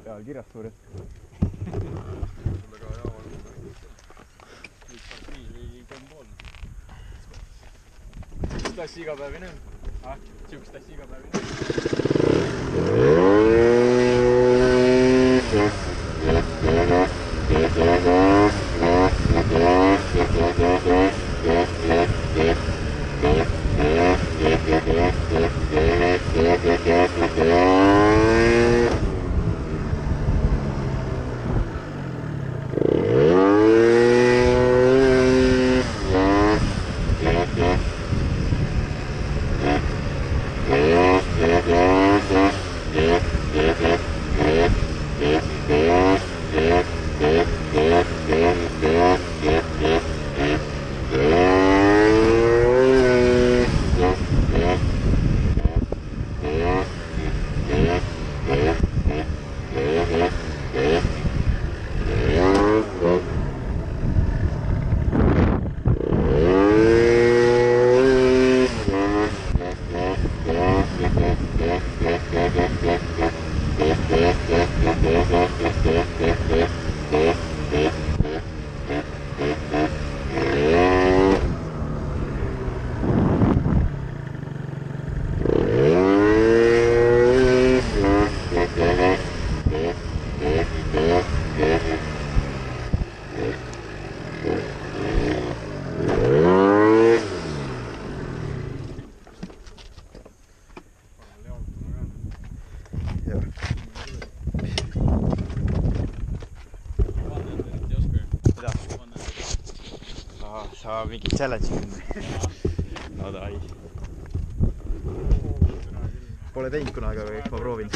peal kirjas suured. Sellega jaama üks viis või 3,5. Siukest asja igapäevine on? Siukest asja igapäevine on? Sa mingi challenge on. No davai. Pole teinud kunagi, aga ma proovin.